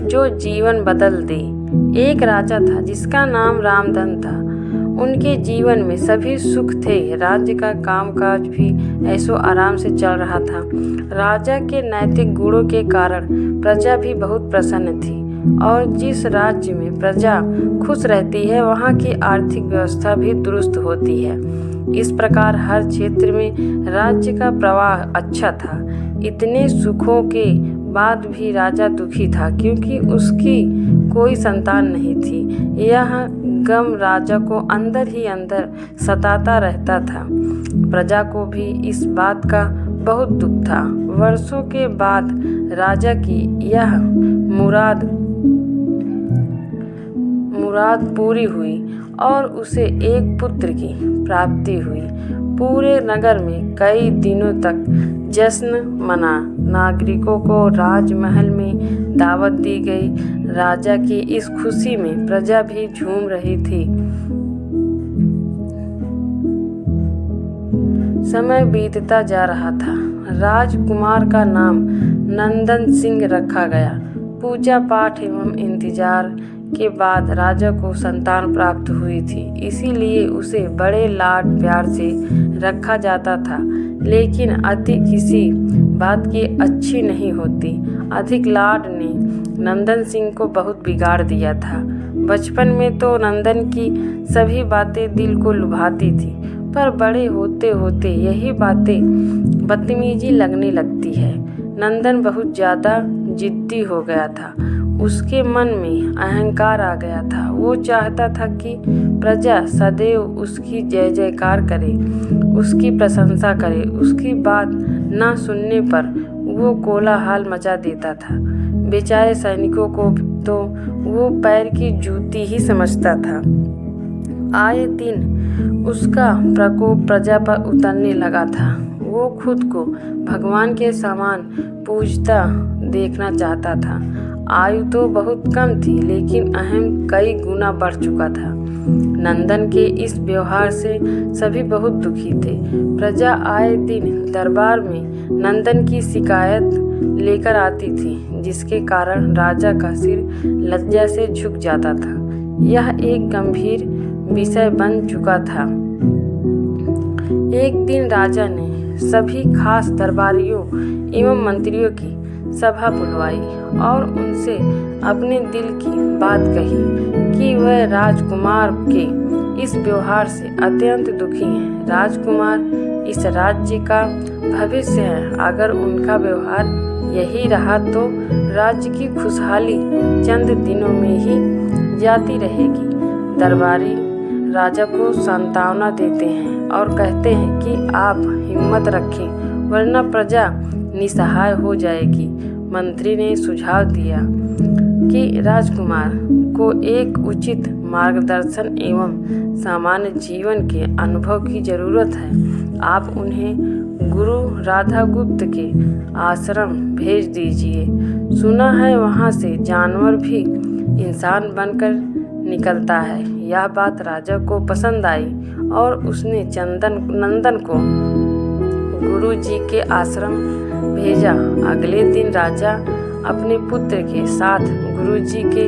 जो जीवन बदल दे। एक राजा था जिसका नाम रामधन था। उनके जीवन में सभी सुख थे, राज्य का कामकाज भी ऐशो आराम से चल रहा था। राजा के नैतिक गुणों के कारण प्रजा भी बहुत प्रसन्न थी, और जिस राज्य में प्रजा खुश रहती है वहाँ की आर्थिक व्यवस्था भी दुरुस्त होती है। इस प्रकार हर क्षेत्र में राज्य का प्रवाह अच्छा था। इतने सुखों के बाद भी राजा दुखी था, क्योंकि उसकी कोई संतान नहीं थी। यह गम राजा को अंदर ही अंदर सताता रहता था। प्रजा को भी इस बात का बहुत दुख था। वर्षों के बाद राजा की यह मुराद पूरी हुई और उसे एक पुत्र की प्राप्ति हुई। पूरे नगर में कई दिनों तक जश्न मना। नागरिकों को राजमहल में दावत दी गई। राजा की इस खुशी में प्रजा भी झूम रही थी। समय बीतता जा रहा था। राजकुमार का नाम नंदन सिंह रखा गया। पूजा पाठ एवं इंतजार के बाद राजा को संतान प्राप्त हुई थी, इसीलिए उसे बड़े लाड प्यार से रखा जाता था। लेकिन अति किसी बात की अच्छी नहीं होती। अधिक लाड ने नंदन सिंह को बहुत बिगाड़ दिया था। बचपन में तो नंदन की सभी बातें दिल को लुभाती थी, पर बड़े होते होते यही बातें बदतमीजी लगने लगती है। नंदन बहुत ज़्यादा जिद्दी हो गया था। उसके मन में अहंकार आ गया था। वो चाहता था कि प्रजा सदैव उसकी जय जयकार करे, उसकी प्रशंसा करे। उसकी बात न सुनने पर वो कोलाहल मचा देता था। बेचारे सैनिकों को तो वो पैर की जूती ही समझता था। आए दिन उसका प्रकोप प्रजा पर उतरने लगा था। वो खुद को भगवान के समान पूजता देखना चाहता था। आयु तो बहुत कम थी, लेकिन अहम कई गुना बढ़ चुका था। नंदन के इस व्यवहार से सभी बहुत दुखी थे। प्रजा आए दिन दरबार में नंदन की शिकायत लेकर आती थी, जिसके कारण राजा का सिर लज्जा से झुक जाता था। यह एक गंभीर विषय बन चुका था। एक दिन राजा ने सभी खास दरबारियों एवं मंत्रियों की सभा बुलवाई और उनसे अपने दिल की बात कही कि वह राजकुमार के इस व्यवहार से अत्यंत दुखी हैं। राजकुमार इस राज्य का भविष्य है। अगर उनका व्यवहार यही रहा तो राज्य की खुशहाली चंद दिनों में ही जाती रहेगी। दरबारी राजा को सांत्वना देते हैं और कहते हैं कि आप हिम्मत रखें, वरना प्रजा निसहाय हो जाएगी। मंत्री ने सुझाव दिया कि राजकुमार को एक उचित मार्गदर्शन एवं सामान्य जीवन के अनुभव की जरूरत है। आप उन्हें गुरु राधागुप्त के आश्रम भेज दीजिए। सुना है वहाँ से जानवर भी इंसान बनकर निकलता है। यह बात राजा को पसंद आई और उसने नंदन को गुरु जी के आश्रम भेजा। अगले दिन राजा अपने पुत्र के साथ गुरु जी के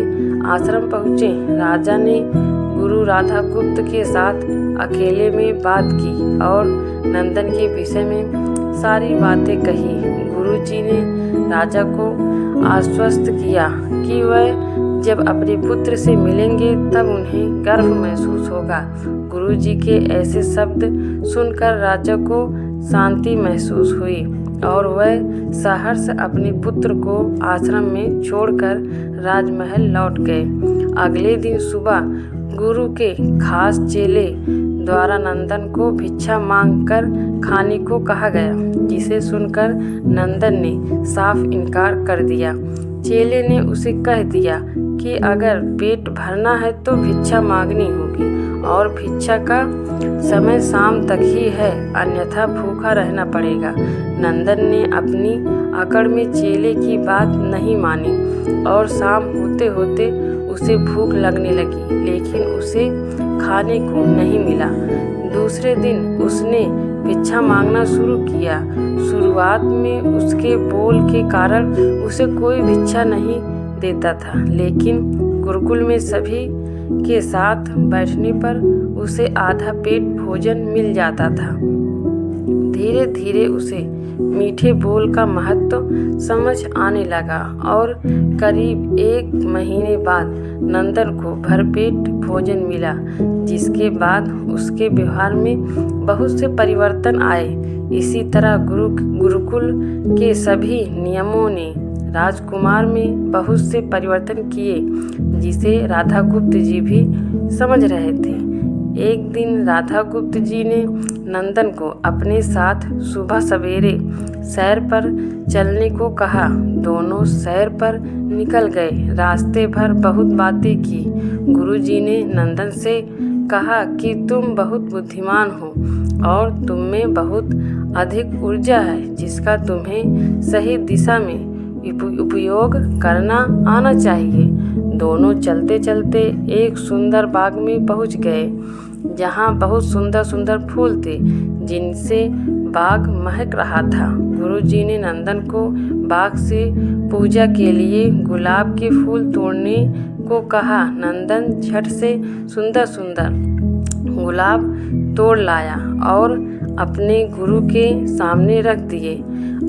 आश्रम पहुँचे। राजा ने गुरु राधागुप्त के साथ अकेले में बात की और नंदन के विषय में सारी बातें कही। गुरु जी ने राजा को आश्वस्त किया कि वह जब अपने पुत्र से मिलेंगे तब उन्हें गर्व महसूस होगा। गुरु जी के ऐसे शब्द सुनकर राजा को शांति महसूस हुई और वह सहर्ष अपने पुत्र को आश्रम में छोड़कर राजमहल लौट गए। अगले दिन सुबह गुरु के खास चेले द्वारा नंदन को भिक्षा मांगकर खाने को कहा गया, जिसे सुनकर नंदन ने साफ इनकार कर दिया। चेले ने उसे कह दिया कि अगर पेट भरना है तो भिक्षा मांगनी होगी और भिक्षा का समय शाम तक ही है, अन्यथा भूखा रहना पड़ेगा। नंदन ने अपनी अकड़ में चेले की बात नहीं मानी और शाम होते होते उसे भूख लगने लगी, लेकिन उसे खाने को नहीं मिला। दूसरे दिन उसने भिक्षा मांगना शुरू किया। शुरुआत में उसके बोल के कारण उसे कोई भिक्षा नहीं देता था, लेकिन गुरुकुल में सभी के साथ बैठने पर उसे आधा पेट भोजन मिल जाता था। धीरे धीरे उसे मीठे बोल का महत्व समझ आने लगा और करीब 1 महीने बाद नंदन को भरपेट भोजन मिला, जिसके बाद उसके व्यवहार में बहुत से परिवर्तन आए। इसी तरह गुरुकुल के सभी नियमों ने राजकुमार में बहुत से परिवर्तन किए, जिसे राधा गुप्त जी भी समझ रहे थे। एक दिन राधा गुप्त जी ने नंदन को अपने साथ सुबह सवेरे सैर पर चलने को कहा। दोनों सैर पर निकल गए। रास्ते भर बहुत बातें की। गुरुजी ने नंदन से कहा कि तुम बहुत बुद्धिमान हो और तुम में बहुत अधिक ऊर्जा है, जिसका तुम्हें सही दिशा में उपयोग करना आना चाहिए। दोनों चलते चलते एक सुंदर बाग में पहुंच गए, जहां बहुत सुंदर सुंदर फूल थे, जिनसे बाग महक रहा था। गुरुजी ने नंदन को बाग से पूजा के लिए गुलाब के फूल तोड़ने को कहा। नंदन झट से सुंदर सुंदर गुलाब तोड़ लाया और अपने गुरु के सामने रख दिए।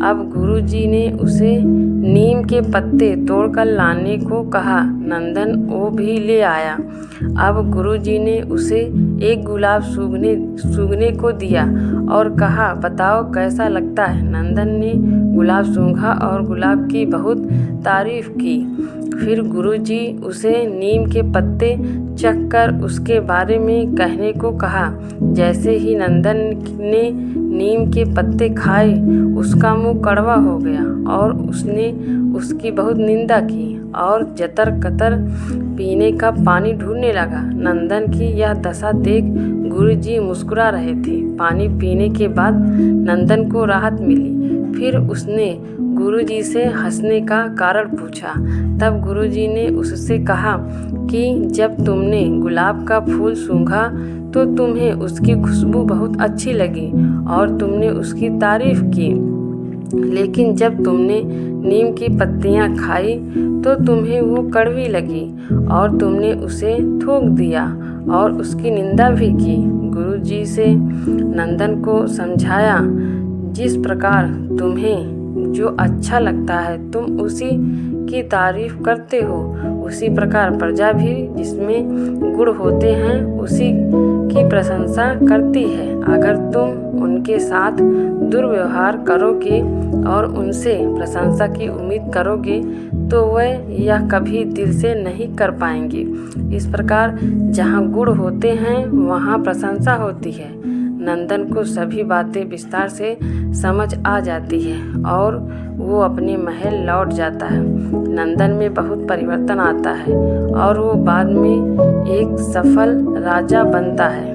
अब गुरुजी ने उसे नीम के पत्ते तोड़कर लाने को कहा। नंदन वो भी ले आया। अब गुरुजी ने उसे एक गुलाब सूंघने को दिया और कहा, बताओ कैसा लगता है। नंदन ने गुलाब सूंघा और गुलाब की बहुत तारीफ की। फिर गुरुजी उसे नीम के पत्ते चखकर उसके बारे में कहने को कहा। जैसे ही नंदन ने नीम के पत्ते खाए, उसका मुंह कड़वा हो गया और उसने उसकी बहुत निंदा की और जतर कतर पीने का पानी ढूंढने लगा। नंदन की यह दशा देख गुरुजी मुस्कुरा रहे थे। पानी पीने के बाद नंदन को राहत मिली। फिर उसने गुरुजी से हंसने का कारण पूछा। तब गुरुजी ने उससे कहा कि जब तुमने गुलाब का फूल सूंघा तो तुम्हें उसकी खुशबू बहुत अच्छी लगी और तुमने उसकी तारीफ की, लेकिन जब तुमने नीम की पत्तियां खाई तो तुम्हें वो कड़वी लगी और तुमने उसे थूक दिया और उसकी निंदा भी की। गुरुजी से नंदन को समझाया, जिस प्रकार तुम्हें जो अच्छा लगता है तुम उसी की तारीफ करते हो, उसी प्रकार प्रजा भी जिसमें गुण होते हैं उसी की प्रशंसा करती है। अगर तुम उनके साथ दुर्व्यवहार करोगे और उनसे प्रशंसा की उम्मीद करोगे तो वह यह कभी दिल से नहीं कर पाएंगे। इस प्रकार जहाँ गुण होते हैं वहाँ प्रशंसा होती है। नंदन को सभी बातें विस्तार से समझ आ जाती है और वो अपने महल लौट जाता है। नंदन में बहुत परिवर्तन आता है और वो बाद में एक सफल राजा बनता है।